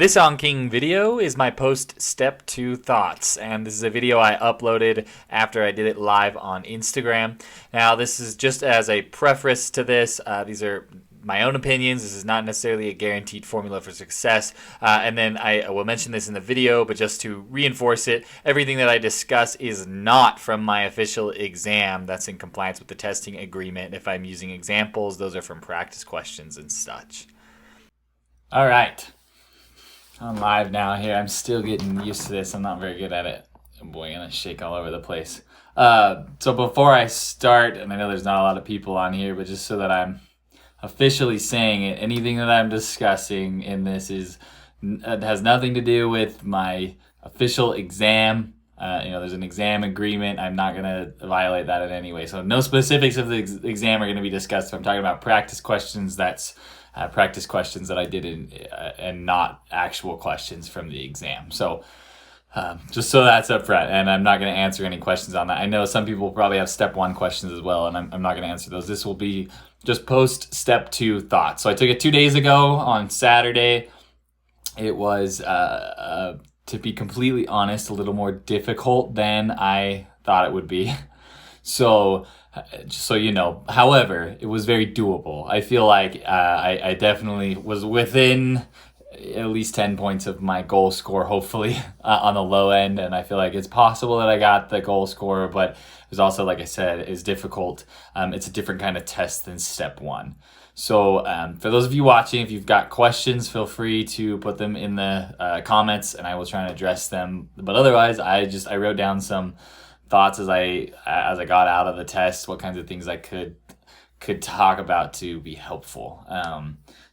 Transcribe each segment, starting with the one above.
This AnKing video is my post step 2 thoughts, and this is a video I uploaded after I did it live on Instagram. Now this is just as a preface to this, these are my own opinions. This is not necessarily a guaranteed formula for success, and then I will mention this in the video, but just to reinforce it, everything that I discuss is not from my official exam. That's in compliance with the testing agreement. If I'm using examples, those are from practice questions and such. All right. I'm live now here. I'm still getting used to this. I'm not very good at it. Oh boy, I'm gonna shake all over the place. So before I start, and I know there's not a lot of people on here, but just so that I'm officially saying it, anything that I'm discussing in this has nothing to do with my official exam. There's an exam agreement. I'm not gonna violate that in any way. So no specifics of the exam are gonna be discussed. If I'm talking about practice questions, that's practice questions that I did and not actual questions from the exam. So just so that's up front, and I'm not going to answer any questions on that. I know some people probably have step 1 questions as well, and I'm not going to answer those. This will be just post step 2 thoughts. So I took it 2 days ago on Saturday. It was, to be completely honest, a little more difficult than I thought it would be. So, just so you know, however, it was very doable. I feel like I definitely was within at least 10 points of my goal score, hopefully, on the low end. And I feel like it's possible that I got the goal score, but it was also, like I said, is difficult. It's a different kind of test than step 1. So for those of you watching, if you've got questions, feel free to put them in the comments and I will try and address them. But otherwise, I wrote down some thoughts as I got out of the test, what kinds of things I could talk about to be helpful.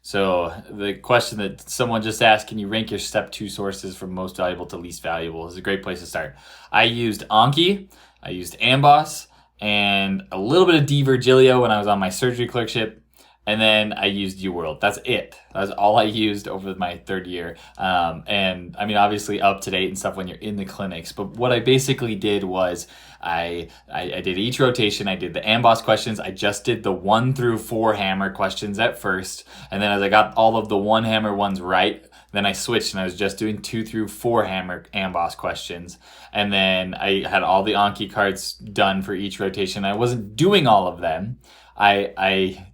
So the question that someone just asked, can you rank your step 2 sources from most valuable to least valuable, is a great place to start. I used Anki, I used Ambos, and a little bit of Virgilio when I was on my surgery clerkship. And then I used UWorld. That's it. That's all I used over my 3rd year. And I mean, obviously up to date and stuff when you're in the clinics. But what I basically did was I did each rotation. I did the Ambos questions. I just did the 1 through 4 hammer questions at first. And then as I got all of the 1 hammer ones right, then I switched and I was just doing 2 through 4 hammer Ambos questions. And then I had all the Anki cards done for each rotation. I wasn't doing all of them. I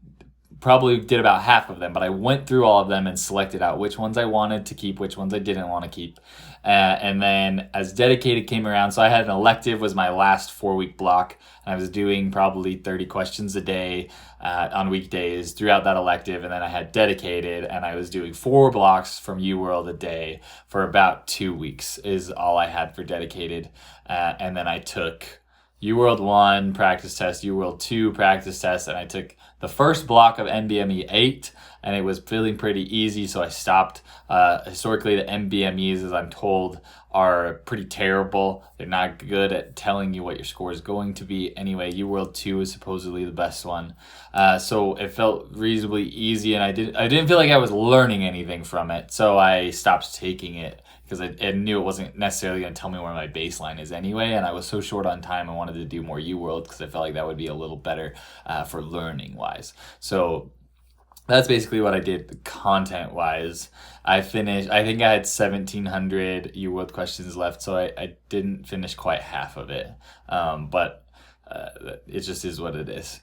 probably did about half of them, but I went through all of them and selected out which ones I wanted to keep, which ones I didn't want to keep. And then as dedicated came around, so I had an elective was my last 4-week block, and I was doing probably 30 questions a day on weekdays throughout that elective. And then I had dedicated, and I was doing 4 blocks from UWorld a day for about 2 weeks is all I had for dedicated. And then I took UWorld 1 practice test, UWorld 2 practice test, and I took the first block of NBME 8, and it was feeling pretty easy, so I stopped. Historically, the NBMEs, as I'm told, are pretty terrible. They're not good at telling you what your score is going to be. Anyway, UWorld 2 is supposedly the best one. So it felt reasonably easy, and I didn't feel like I was learning anything from it, so I stopped taking it because I knew it wasn't necessarily going to tell me where my baseline is anyway, and I was so short on time I wanted to do more UWorld because I felt like that would be a little better for learning-wise. So that's basically what I did content-wise. I think I had 1,700 UWorld questions left, so I didn't finish quite half of it, but it just is what it is.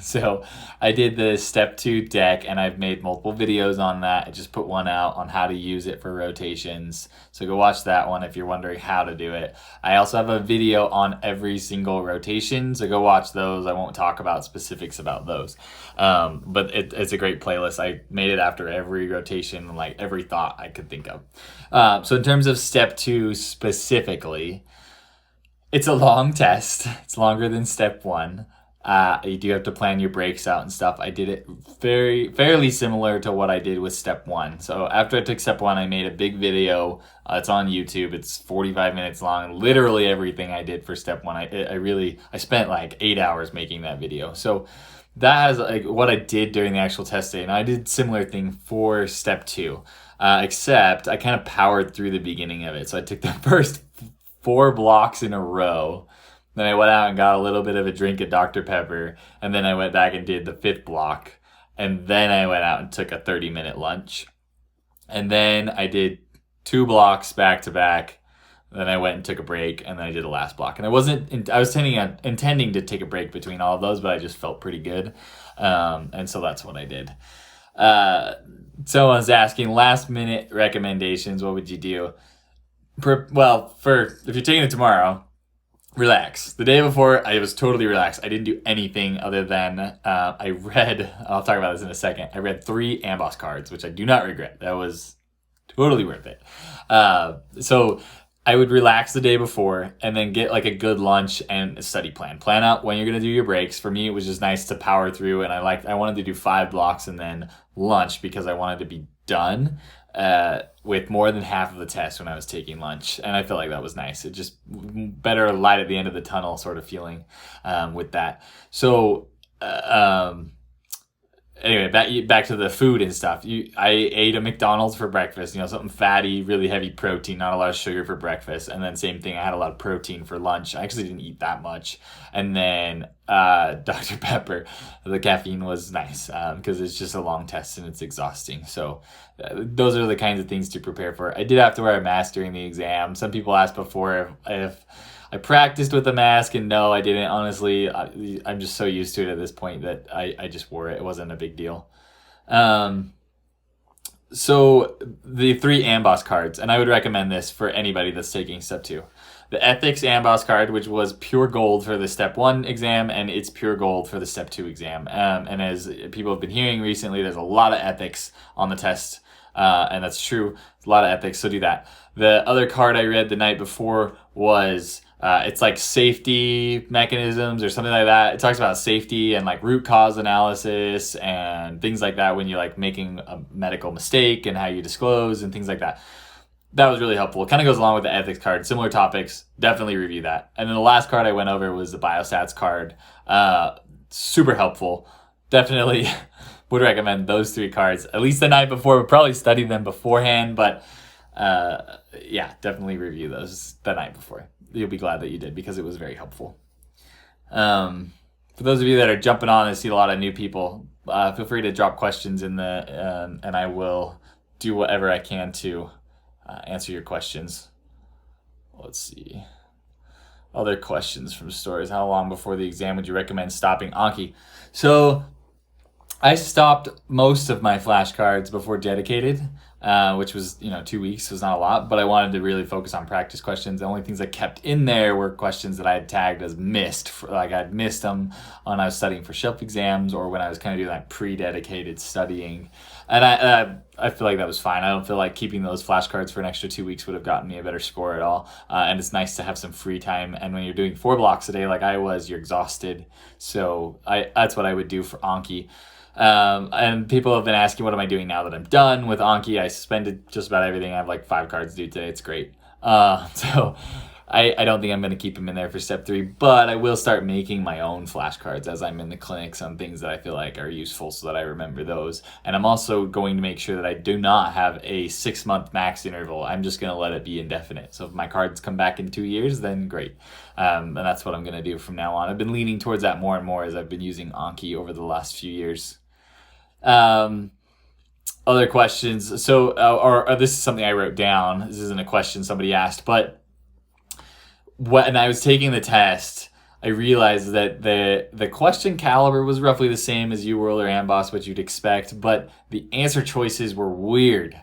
So I did the step 2 deck, and I've made multiple videos on that. I just put one out on how to use it for rotations, so go watch that one if you're wondering how to do it. I also have a video on every single rotation, so go watch those. I won't talk about specifics about those, but it's a great playlist. I made it after every rotation, like every thought I could think of. So in terms of step 2 specifically, it's a long test. It's longer than step 1. You do have to plan your breaks out and stuff. I did it fairly similar to what I did with step 1. So after I took step 1, I made a big video. It's on YouTube. It's 45 minutes long. Literally everything I did for step 1. I spent like 8 hours making that video. So that has like what I did during the actual test day. And I did similar thing for step 2, except I kind of powered through the beginning of it. So I took the first 4 blocks in a row. Then I went out and got a little bit of a drink of Dr. Pepper, and then I went back and did the 5th block, and then I went out and took a 30-minute lunch. And then I did 2 blocks back to back. Then I went and took a break, and then I did a last block. And I was intending to take a break between all of those, but I just felt pretty good. And so that's what I did. Someone's asking last minute recommendations. What would you do? If you're taking it tomorrow, relax. The day before, I was totally relaxed. I didn't do anything other than I'll talk about this in a second. I read 3 Ambos cards, which I do not regret. That was totally worth it. So I would relax the day before and then get like a good lunch and a study plan. Plan out when you're going to do your breaks. For me, it was just nice to power through, and I wanted to do 5 blocks and then lunch because I wanted to be done with more than half of the test when I was taking lunch. And I felt like that was nice. It just better light at the end of the tunnel sort of feeling with that. So anyway, back to the food and stuff. I ate a McDonald's for breakfast, something fatty, really heavy protein, not a lot of sugar for breakfast. And then same thing, I had a lot of protein for lunch. I actually didn't eat that much. And then Dr. Pepper, the caffeine was nice because it's just a long test and it's exhausting. So those are the kinds of things to prepare for. I did have to wear a mask during the exam. Some people asked before if I practiced with the mask, and no, I didn't. Honestly, I'm just so used to it at this point that I just wore it. It wasn't a big deal. So the 3 Ambos cards, and I would recommend this for anybody that's taking step 2. The Ethics Ambos card, which was pure gold for the step 1 exam, and it's pure gold for the step 2 exam. And as people have been hearing recently, there's a lot of ethics on the test. And that's true. A lot of ethics, so do that. The other card I read the night before was it's like safety mechanisms or something like that. It talks about safety and like root cause analysis and things like that when you're like making a medical mistake and how you disclose and things like that. That was really helpful. It kind of goes along with the ethics card. Similar topics. Definitely review that. And then the last card I went over was the biostats card. Super helpful. Definitely would recommend those 3 cards at least the night before. Would probably study them beforehand, but yeah, definitely review those the night before. You'll be glad that you did because it was very helpful. For those of you that are jumping on and see a lot of new people, feel free to drop questions in the and I will do whatever I can to answer your questions. Let's see. Other questions from stores. How long before the exam would you recommend stopping Anki? So I stopped most of my flashcards before dedicated, which was, 2 weeks was not a lot, but I wanted to really focus on practice questions. The only things I kept in there were questions that I had tagged as missed. Like I'd missed them when I was studying for shelf exams or when I was kind of doing that pre-dedicated studying. And I feel like that was fine. I don't feel like keeping those flashcards for an extra 2 weeks would have gotten me a better score at all. And it's nice to have some free time. And when you're doing 4 blocks a day like I was, you're exhausted. So that's what I would do for Anki. And people have been asking, what am I doing now that I'm done with Anki? I suspended just about everything. I have like 5 cards due today. It's great. So I don't think I'm going to keep them in there for step 3, but I will start making my own flashcards as I'm in the clinics on things that I feel like are useful so that I remember those. And I'm also going to make sure that I do not have a 6-month max interval. I'm just going to let it be indefinite. So if my cards come back in 2 years, then great. And that's what I'm going to do from now on. I've been leaning towards that more and more as I've been using Anki over the last few years. Other questions. So, or this is something I wrote down. This isn't a question somebody asked, but when I was taking the test, I realized that the question caliber was roughly the same as You or Ambos, what you'd expect, but the answer choices were weird.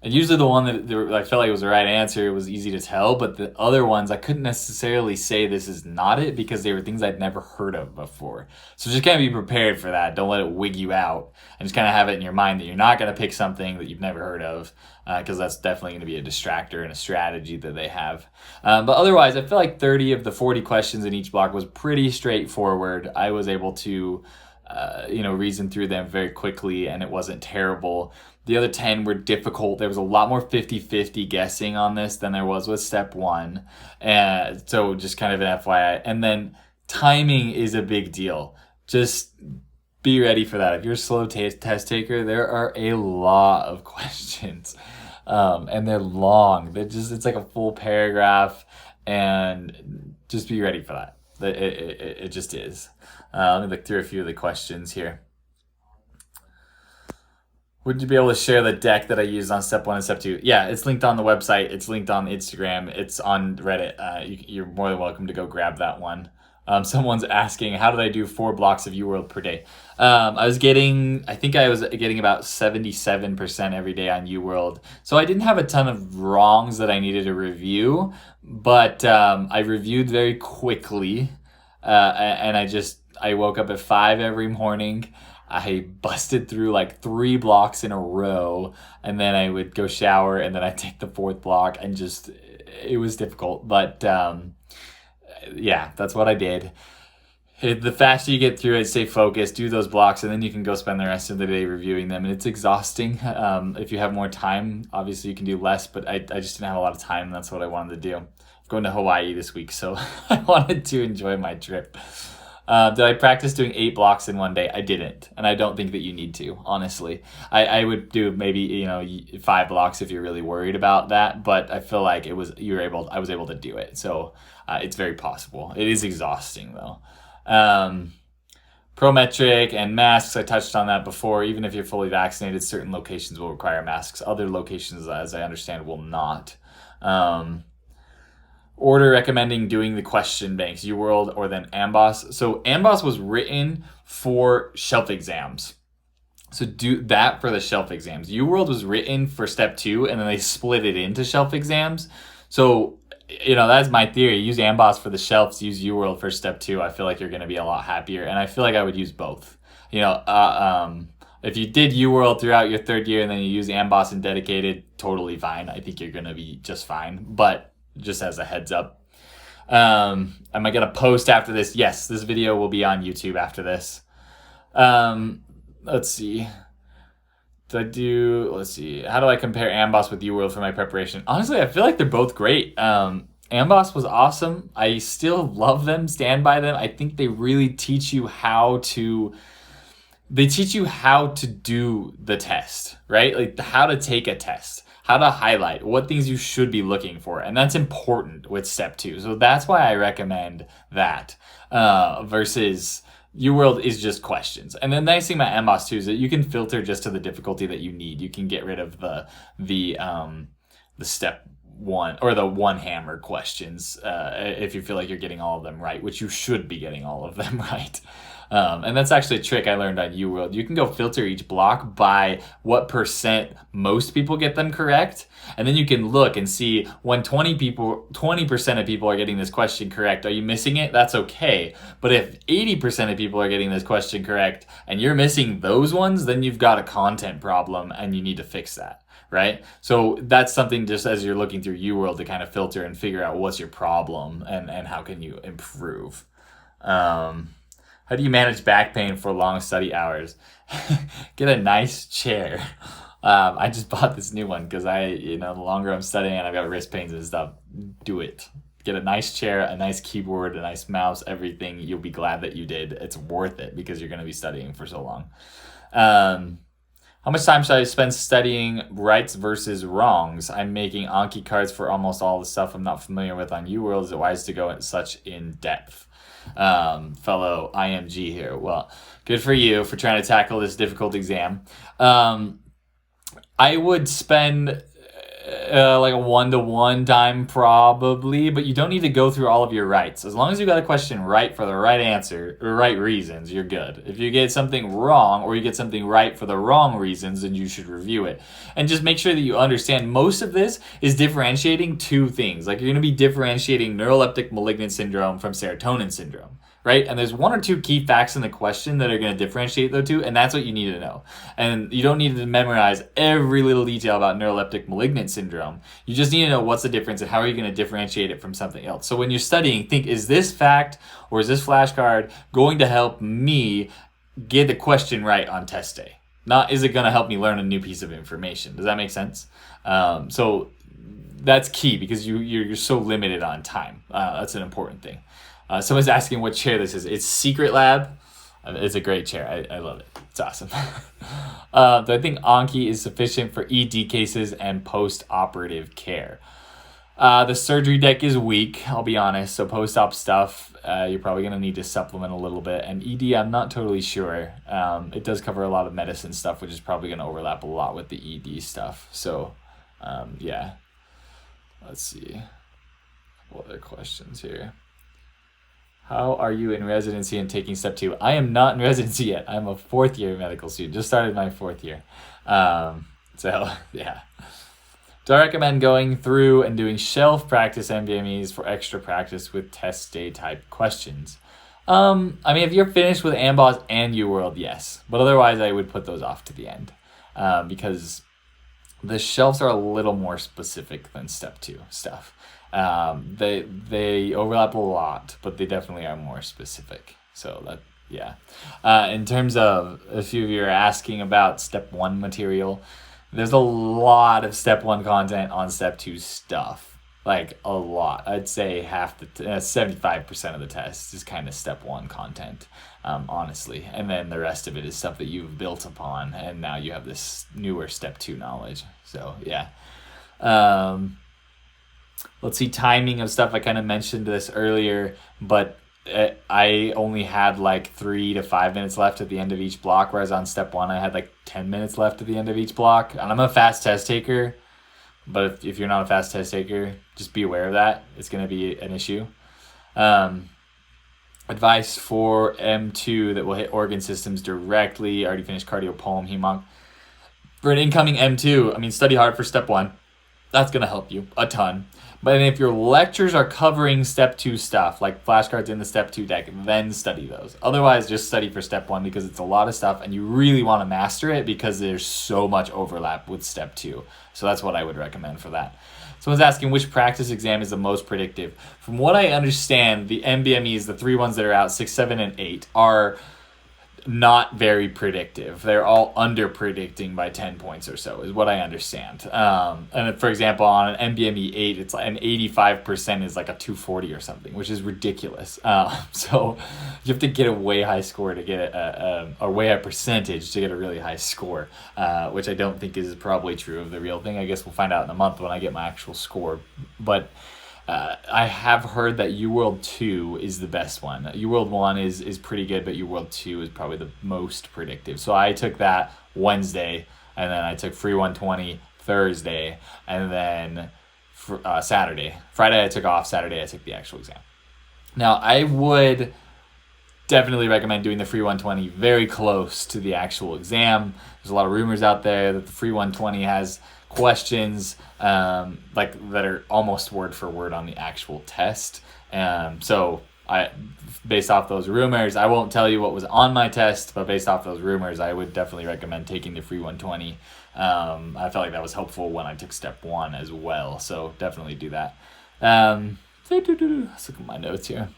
And usually the one that I felt like was the right answer was easy to tell, but the other ones I couldn't necessarily say this is not it because they were things I'd never heard of before. So just kind of be prepared for that. Don't let it wig you out, and just kind of have it in your mind that you're not going to pick something that you've never heard of because that's definitely going to be a distractor and a strategy that they have. But otherwise, I feel like 30 of the 40 questions in each block was pretty straightforward. I was able to reason through them very quickly, and it wasn't terrible. The other 10 were difficult. There was a lot more 50-50 guessing on this than there was with step 1. So just kind of an FYI. And then timing is a big deal. Just be ready for that. If you're a slow test taker, there are a lot of questions. And they're long. It's like a full paragraph, and just be ready for that. It just is. Let me look through a few of the questions here. Would you be able to share the deck that I used on step 1 and step 2? Yeah, it's linked on the website. It's linked on Instagram. It's on Reddit. You're more than welcome to go grab that one. Someone's asking, how did I do 4 blocks of UWorld per day? I was getting about 77% every day on UWorld. So I didn't have a ton of wrongs that I needed to review, but I reviewed very quickly. And I woke up at 5 every morning. I busted through like 3 blocks in a row, and then I would go shower, and then I'd take the 4th block, and it was difficult. But yeah, that's what I did. The faster you get through it, stay focused, do those blocks, and then you can go spend the rest of the day reviewing them. And it's exhausting. If you have more time, obviously you can do less, but I just didn't have a lot of time, and that's what I wanted to do. I'm going to Hawaii this week, so I wanted to enjoy my trip. Did I practice doing 8 blocks in one day? I didn't, and I don't think that you need to, honestly. I would do maybe 5 blocks if you're really worried about that, but I feel like I was able to do it, so it's very possible. It is exhausting though. Prometric and masks, I touched on that before. Even if you're fully vaccinated, certain locations will require masks. Other locations, as I understand, will not. Order recommending doing the question banks, UWorld or then Ambos. So Ambos was written for shelf exams. So do that for the shelf exams. UWorld was written for step 2, and then they split it into shelf exams. So, that's my theory. Use Ambos for the shelves, use UWorld for step 2. I feel like you're going to be a lot happier, and I feel like I would use both. If you did UWorld throughout your 3rd year and then you use Ambos and dedicated, totally fine. I think you're going to be just fine. But just as a heads up. Am I going to post after this? Yes, this video will be on YouTube after this. Let's see. Let's see. How do I compare Ambos with UWorld for my preparation? Honestly, I feel like they're both great. Ambos was awesome. I still love them, stand by them. I think they really teach you how to do the test, right? Like how to take a test, how to highlight, what things you should be looking for. And that's important with step 2. So that's why I recommend that versus UWorld is just questions. And the nice thing about Ambos too is that you can filter just to the difficulty that you need. You can get rid of the step 1 or the 1 hammer questions if you feel like you're getting all of them right, which you should be getting all of them right. And that's actually a trick I learned on UWorld. You can go filter each block by what percent most people get them correct. And then you can look and see when 20% of people are getting this question correct, are you missing it? That's okay. But if 80% of people are getting this question correct and you're missing those ones, then you've got a content problem and you need to fix that. Right? So that's something just as you're looking through UWorld to kind of filter and figure out what's your problem and how can you improve. How do you manage back pain for long study hours? Get a nice chair. I just bought this new one because the longer I'm studying and I've got wrist pains and stuff, do it. Get a nice chair, a nice keyboard, a nice mouse, everything. You'll be glad that you did. It's worth it because you're going to be studying for so long. How much time should I spend studying rights versus wrongs? I'm making Anki cards for almost all the stuff I'm not familiar with on UWorld. Is it wise to go such in depth? Fellow IMG here. Well, good for you for trying to tackle this difficult exam. I would spend like a 1-to-1 time probably, but you don't need to go through all of your rights. As long as you got a question right for the right answer, or right reasons, you're good. If you get something wrong or you get something right for the wrong reasons, then you should review it. And just make sure that you understand most of this is differentiating 2 things. Like you're going to be differentiating neuroleptic malignant syndrome from serotonin syndrome. Right? And there's 1 or 2 key facts in the question that are going to differentiate those 2, and that's what you need to know. And you don't need to memorize every little detail about neuroleptic malignant syndrome. You just need to know what's the difference and how are you going to differentiate it from something else. So when you're studying, think, is this fact or is this flashcard going to help me get the question right on test day? Not, is it going to help me learn a new piece of information? Does that make sense? So that's key because you're so limited on time. That's an important thing. Someone's asking what chair this is. It's Secret Lab. It's a great chair. I love it. It's awesome. Do I think Anki is sufficient for ED cases and post-operative care? The surgery deck is weak, I'll be honest. So post-op stuff, you're probably going to need to supplement a little bit. And ED, I'm not totally sure. It does cover a lot of medicine stuff, which is probably going to overlap a lot with the ED stuff. So, yeah. Let's see. What other questions here? How are you in residency and taking step 2? I am not in residency yet. I'm a 4th year medical student. Just started my 4th year. So, yeah. Do I recommend going through and doing shelf practice MBMEs for extra practice with test day type questions? I mean, if you're finished with Ambos and UWorld, yes. But otherwise, I would put those off to the end because the shelves are a little more specific than step 2 stuff. They overlap a lot, but they definitely are more specific. So that, yeah. In terms of a few of you are asking about step 1 material, there's a lot of step 1 content on step 2 stuff. Like a lot. I'd say 75% of the test is kind of step 1 content, honestly. And then the rest of it is stuff that you've built upon, and now you have this newer step 2 knowledge. So yeah. Let's see, timing of stuff. I kind of mentioned this earlier, but I only had like 3 to 5 minutes left at the end of each block, whereas on step 1 I had like 10 minutes left at the end of each block. And I'm a fast test taker, but if you're not a fast test taker, just be aware of that. It's going to be an issue. Advice for M2 that will hit organ systems directly. Already finished cardio, pulm, hemonc. For an incoming M2, I mean, study hard for step 1. That's going to help you a ton. But if your lectures are covering step 2 stuff, like flashcards in the step 2 deck, then study those. Otherwise, just study for step 1 because it's a lot of stuff and you really want to master it because there's so much overlap with step 2. So that's what I would recommend for that. Someone's asking which practice exam is the most predictive. From what I understand, the MBMEs, the 3 ones that are out, 6, 7, and 8, are not very predictive. They're all under predicting by 10 points or so is what I understand. And for example, on an MBME 8, it's like an 85% is like a 240 or something, which is ridiculous. So you have to get a way high score to get a way high percentage to get a really high score, which I don't think is probably true of the real thing. I guess we'll find out in a month when I get my actual score. But I have heard that UWorld 2 is the best one. UWorld 1 is pretty good, but UWorld 2 is probably the most predictive. So I took that Wednesday, and then I took Free 120 Thursday, and then Saturday. Friday I took off, Saturday I took the actual exam. Now, I would definitely recommend doing the Free 120 very close to the actual exam. There's a lot of rumors out there that the Free 120 has questions like that are almost word for word on the actual test. So based off those rumors, I won't tell you what was on my test, but based off those rumors, I would definitely recommend taking the Free 120. I felt like that was helpful when I took step 1 as well. So definitely do that. Let's look at my notes here.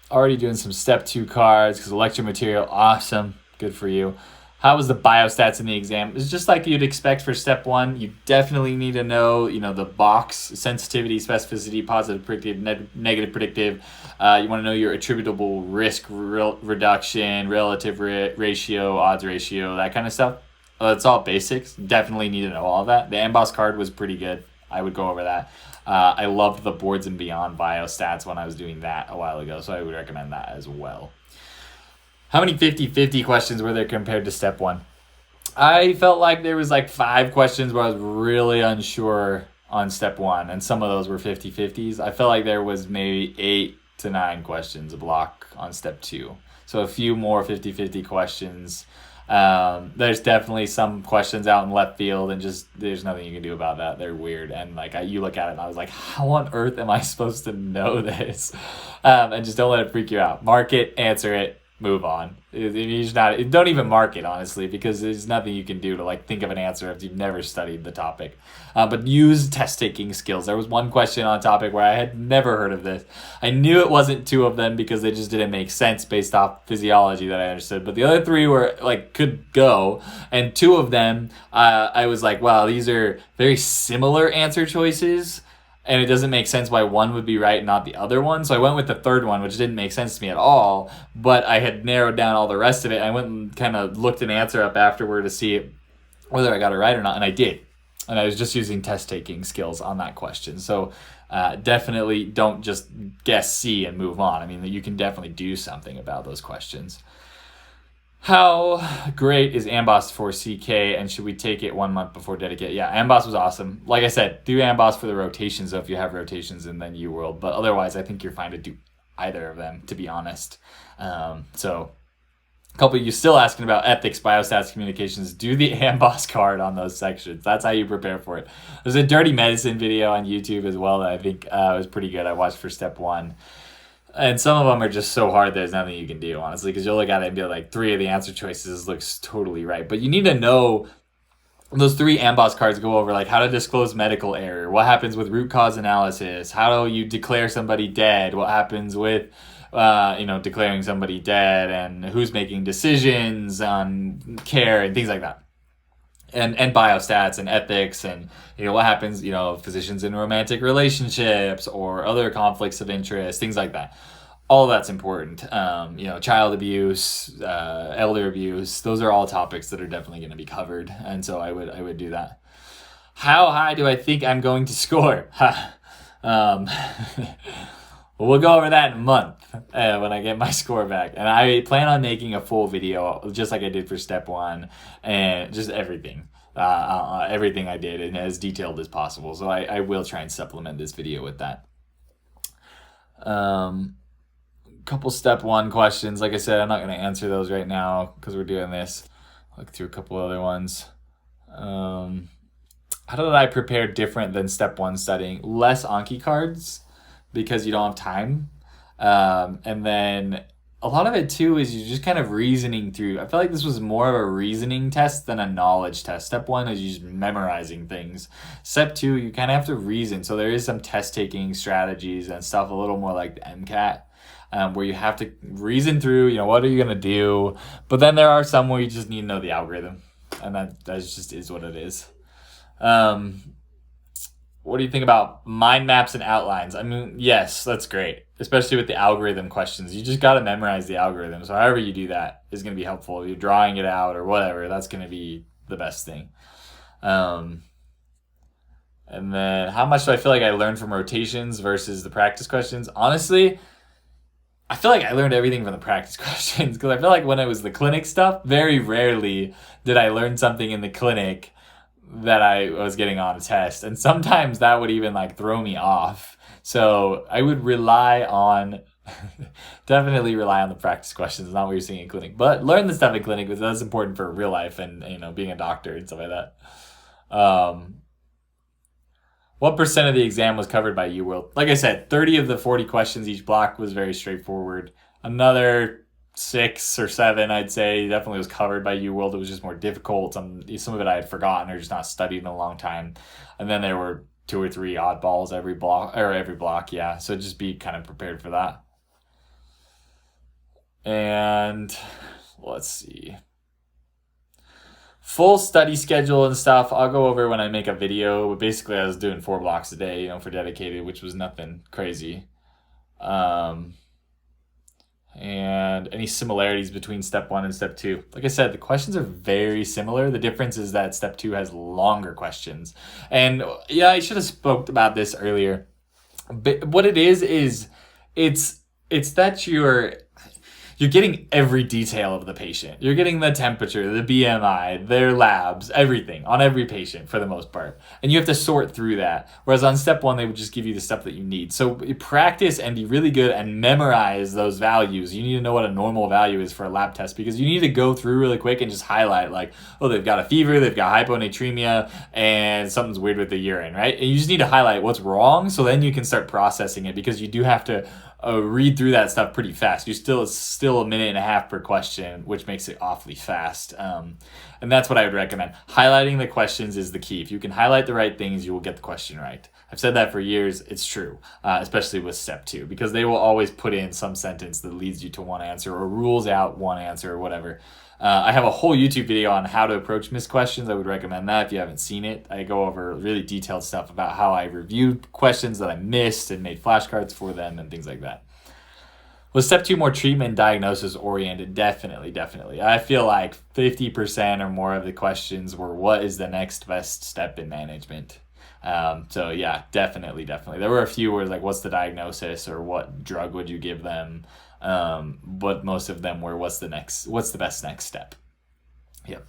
Already doing some step 2 cards because lecture material, awesome. Good for you. How was the biostats in the exam? It's just like you'd expect for step 1. You definitely need to know, the box, sensitivity, specificity, positive predictive, negative predictive. You want to know your attributable risk reduction, relative ratio, odds ratio, that kind of stuff. It's all basics. Definitely need to know all of that. The Ambos card was pretty good. I would go over that. I loved the Boards and Beyond biostats when I was doing that a while ago, so I would recommend that as well. How many 50-50 questions were there compared to step 1? I felt like there was like 5 questions where I was really unsure on step 1, and some of those were 50-50s. I felt like there was maybe 8 to 9 questions a block on step 2. So a few more 50-50 questions. There's definitely some questions out in left field, and just there's nothing you can do about that. They're weird, and like you look at it and I was like, how on earth am I supposed to know this? And just don't let it freak you out. Mark it, answer it, move on. Don't even mark it, honestly, because there's nothing you can do to like think of an answer if you've never studied the topic. But use test taking skills. There was one question on a topic where I had never heard of this. I knew it wasn't 2 of them because they just didn't make sense based off physiology that I understood. But the other 3 were like could go, and 2 of them I was like, wow, these are very similar answer choices. And it doesn't make sense why one would be right and not the other one. So I went with the third one, which didn't make sense to me at all. But I had narrowed down all the rest of it. I went and kind of looked an answer up afterward to see whether I got it right or not. And I did. And I was just using test taking skills on that question. So definitely don't just guess C and move on. I mean, you can definitely do something about those questions. How great is Ambos for CK, and should we take it 1 month before dedicate? Yeah, Ambos was awesome. Like I said, do Ambos for the rotations, so if you have rotations, and then UWorld. But otherwise, I think you're fine to do either of them, to be honest. So a couple of you still asking about ethics, biostats, communications. Do the Ambos card on those sections. That's how you prepare for it. There's a dirty medicine video on YouTube as well that I think was pretty good. I watched for step 1. And some of them are just so hard there's nothing you can do, honestly, because you'll look at it and be like, 3 of the answer choices looks totally right. But you need to know, those 3 Ambos cards go over like how to disclose medical error, what happens with root cause analysis, how do you declare somebody dead, what happens with declaring somebody dead, and who's making decisions on care and things like that. And biostats and ethics, and what happens, physicians in romantic relationships or other conflicts of interest, things like that. All that's important. Child abuse, elder abuse, those are all topics that are definitely going to be covered. And so I would do that. How high do I think I'm going to score? Well, we'll go over that in a month when I get my score back. And I plan on making a full video, just like I did for step 1, and just everything. Everything I did, and as detailed as possible. So I will try and supplement this video with that. Couple step 1 questions. Like I said, I'm not going to answer those right now because we're doing this. I'll look through a couple other ones. How did I prepare different than step 1 studying? Less Anki cards, because you don't have time. And then a lot of it too is you're just kind of reasoning through. I feel like this was more of a reasoning test than a knowledge test. Step 1 is you just memorizing things. Step 2, you kind of have to reason. So there is some test taking strategies and stuff, a little more like the MCAT, where you have to reason through, what are you going to do? But then there are some where you just need to know the algorithm. And that just is what it is. What do you think about mind maps and outlines? I mean, yes, that's great, especially with the algorithm questions. You just got to memorize the algorithm. So however you do that is going to be helpful. If you're drawing it out or whatever, that's going to be the best thing. And then how much do I feel like I learned from rotations versus the practice questions? Honestly, I feel like I learned everything from the practice questions, because I feel like when it was the clinic stuff, very rarely did I learn something in the clinic that I was getting on a test, and sometimes that would even throw me off. So I would definitely rely on the practice questions, not what you're seeing in clinic, but learn the stuff in clinic, because that's important for real life and being a doctor and stuff like that. What % of the exam was covered by UWorld? Like I said, 30 of the 40 questions each block was very straightforward. Another 6 or 7, I'd say, definitely was covered by UWorld. It was just more difficult. Some of it I had forgotten or just not studied in a long time. And then there were 2 or 3 oddballs every block. Yeah. So just be kind of prepared for that. And let's see. Full study schedule and stuff, I'll go over when I make a video. But basically, I was doing 4 blocks a day, for dedicated, which was nothing crazy. And any similarities between step 1 and step 2. Like I said, the questions are very similar. The difference is that step 2 has longer questions. And yeah, I should have spoke about this earlier. But what it is it's that you're getting every detail of the patient. You're getting the temperature, the BMI, their labs, everything on every patient for the most part. And you have to sort through that. Whereas on step 1, they would just give you the stuff that you need. So you practice and be really good and memorize those values. You need to know what a normal value is for a lab test, because you need to go through really quick and just highlight they've got a fever, they've got hyponatremia, and something's weird with the urine, right? And you just need to highlight what's wrong, so then you can start processing it, because you do have to read through that stuff pretty fast. It's still a minute and a half per question, which makes it awfully fast. And that's what I would recommend. Highlighting the questions is the key. If you can highlight the right things, you will get the question right. I've said that for years. It's true, especially with step 2, because they will always put in some sentence that leads you to one answer or rules out one answer or whatever. I have a whole YouTube video on how to approach missed questions. I would recommend that if you haven't seen it. I go over really detailed stuff about how I reviewed questions that I missed and made flashcards for them and things like that. Was step 2 more treatment diagnosis oriented? Definitely. I feel like 50% or more of the questions were, what is the next best step in management? So yeah, definitely. There were a few where like, what's the diagnosis or what drug would you give them? But most of them were, what's the best next step? Yep.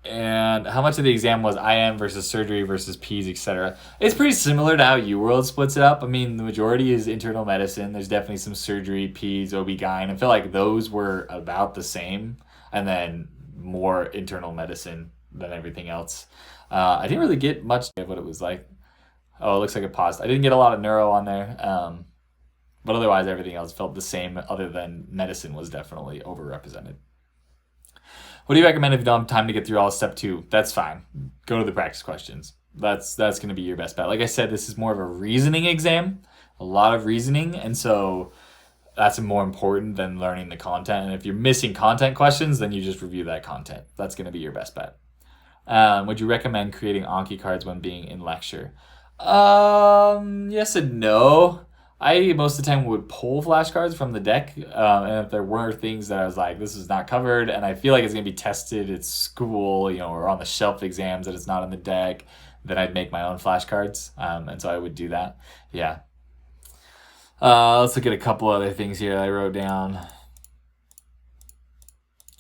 And how much of the exam was IM versus surgery versus P's, etc. It's pretty similar to how UWorld splits it up. I mean, the majority is internal medicine. There's definitely some surgery, P's, OB-GYN. I feel like those were about the same, and then more internal medicine than everything else. I didn't really get much of what it was like. Oh, it looks like it paused. I didn't get a lot of neuro on there. But otherwise, everything else felt the same, other than medicine was definitely overrepresented. What do you recommend if you don't have time to get through all of step 2? That's fine. Go to the practice questions. That's going to be your best bet. Like I said, this is more of a reasoning exam, a lot of reasoning, and so that's more important than learning the content. And if you're missing content questions, then you just review that content. That's going to be your best bet. Would you recommend creating Anki cards when being in lecture? Yes and no. I most of the time would pull flashcards from the deck, and if there were things that I was like, this is not covered, and I feel like it's going to be tested at school, or on the shelf exams that it's not in the deck, then I'd make my own flashcards, and so I would do that. Yeah. Let's look at a couple other things here I wrote down.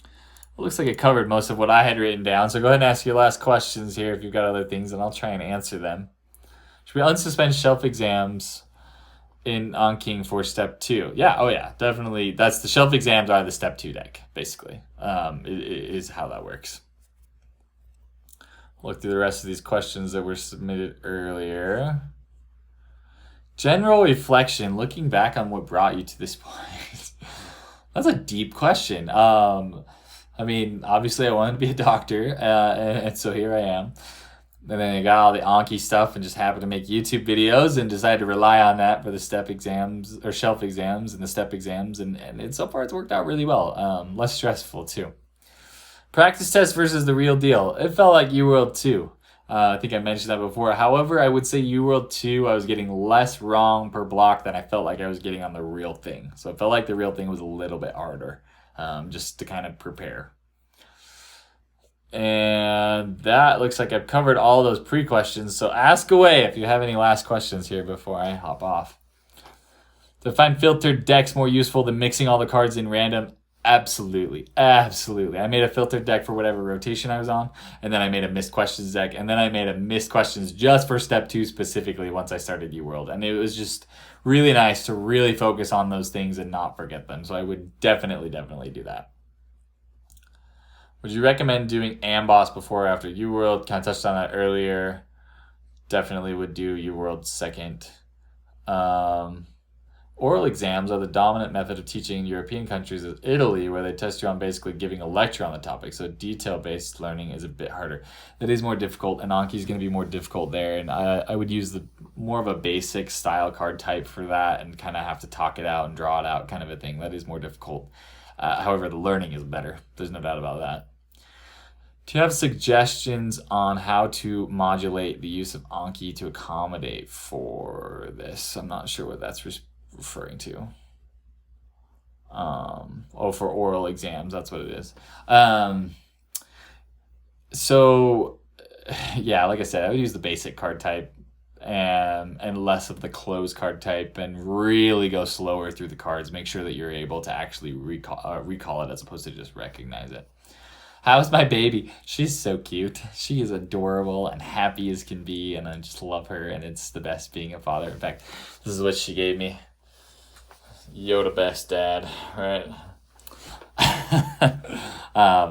It looks like it covered most of what I had written down, so go ahead and ask your last questions here if you've got other things, and I'll try and answer them. Should we unsuspend shelf exams in AnKing for step 2? Yeah, oh yeah, definitely. That's the shelf exams are the step 2 deck, basically, is how that works. Look through the rest of these questions that were submitted earlier. General reflection, looking back on what brought you to this point. That's a deep question. I mean, obviously I wanted to be a doctor, and so here I am. And then I got all the Anki stuff and just happened to make YouTube videos and decided to rely on that for the step exams or shelf exams and the step exams. And so far it's worked out really well. Less stressful too. Practice test versus the real deal. It felt like UWorld 2. I think I mentioned that before. However, I would say UWorld 2, I was getting less wrong per block than I felt like I was getting on the real thing. So it felt like the real thing was a little bit harder, just to kind of prepare. And that looks like I've covered all those pre-questions. So ask away if you have any last questions here before I hop off. Do I find filtered decks more useful than mixing all the cards in random? Absolutely. I made a filtered deck for whatever rotation I was on, and then I made a missed questions deck, and then I made a missed questions just for step 2 specifically once I started UWorld. And it was just really nice to really focus on those things and not forget them. So I would definitely do that. Would you recommend doing Ambos before or after UWorld? Kind of touched on that earlier. Definitely would do UWorld second. Oral exams are the dominant method of teaching in European countries as Italy, where they test you on basically giving a lecture on the topic. So detail-based learning is a bit harder. That is more difficult, and Anki is going to be more difficult there. And I would use the more of a basic style card type for that and kind of have to talk it out and draw it out kind of a thing. That is more difficult. However, the learning is better. There's no doubt about that. Do you have suggestions on how to modulate the use of Anki to accommodate for this? I'm not sure what that's referring to. For oral exams, that's what it is. So, yeah, like I said, I would use the basic card type and less of the closed card type, and really go slower through the cards. Make sure that you're able to actually recall it as opposed to just recognize it. How's my baby? She's so cute. She is adorable and happy as can be, and I just love her, and it's the best being a father. In fact, this is what she gave me. Yoda best dad, right?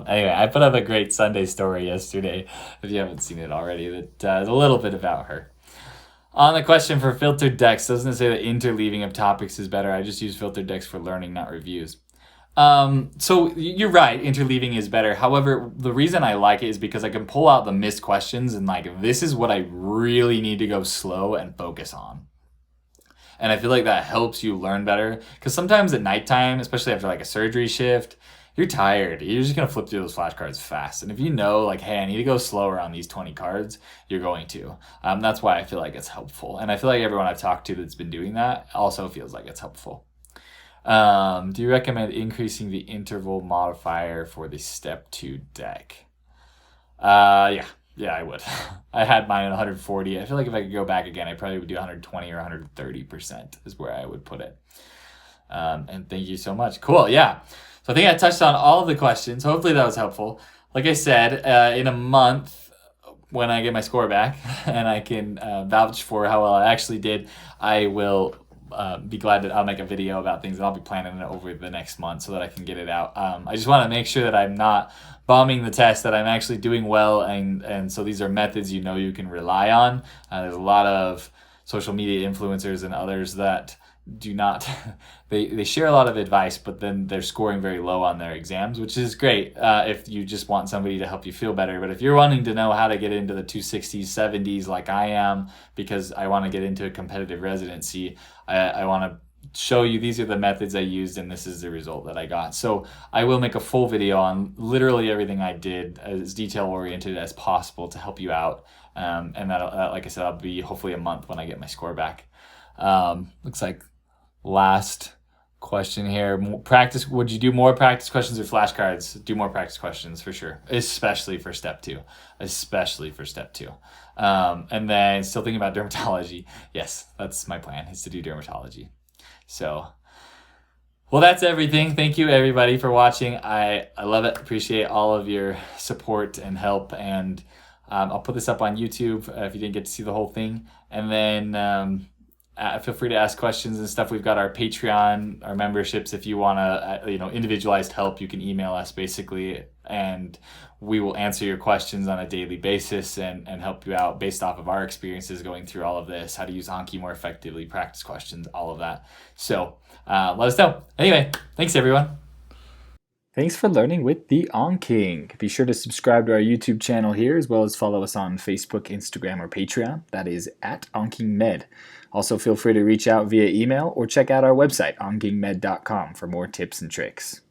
Anyway, I put up a great Sunday story yesterday, if you haven't seen it already, that is a little bit about her. On the question for filtered decks, doesn't it say that interleaving of topics is better? I just use filtered decks for learning, not reviews. So you're right, interleaving is better. However, the reason I like it is because I can pull out the missed questions and like, this is what I really need to go slow and focus on. And I feel like that helps you learn better, because sometimes at nighttime, especially after like a surgery shift, you're tired. You're just going to flip through those flashcards fast. And if you know, like, hey, I need to go slower on these 20 cards, you're going to. That's why I feel like it's helpful. And I feel like everyone I've talked to that's been doing that also feels like it's helpful. Do you recommend increasing the interval modifier for the step 2 deck? Yeah, I would. I had mine at 140. I feel like if I could go back again, I probably would do 120 or 130% is where I would put it. And thank you so much. Cool, yeah. So I think I touched on all of the questions. Hopefully that was helpful. Like I said, in a month, when I get my score back and I can vouch for how well I actually did, I will be glad that I'll make a video about things, and I'll be planning it over the next month so that I can get it out. I just want to make sure that I'm not bombing the test, that I'm actually doing well, and so these are methods you can rely on. There's a lot of social media influencers and others that do not they share a lot of advice, but then they're scoring very low on their exams, which is great if you just want somebody to help you feel better. But if you're wanting to know how to get into the 260s 70s like I am, because I want to get into a competitive residency, I want to show you these are the methods I used and this is the result that I got. So I will make a full video on literally everything I did, as detail oriented as possible, to help you out. And that, like I said, I'll be hopefully a month when I get my score back. Looks like last question here. Practice. Would you do more practice questions or flashcards? Do more practice questions for sure, especially for step 2. And then still thinking about dermatology. Yes, that's my plan, is to do dermatology. So, well, that's everything. Thank you everybody for watching. I love it. Appreciate all of your support and help. And I'll put this up on YouTube if you didn't get to see the whole thing. And then feel free to ask questions and stuff. We've got our Patreon, our memberships. If you want to, individualized help, you can email us basically, and we will answer your questions on a daily basis and help you out based off of our experiences going through all of this, how to use Anki more effectively, practice questions, all of that. So let us know. Anyway, thanks everyone. Thanks for learning with the AnKing. Be sure to subscribe to our YouTube channel here, as well as follow us on Facebook, Instagram, or Patreon. That is at AnKingMed. Also, feel free to reach out via email or check out our website, ankingmed.com, for more tips and tricks.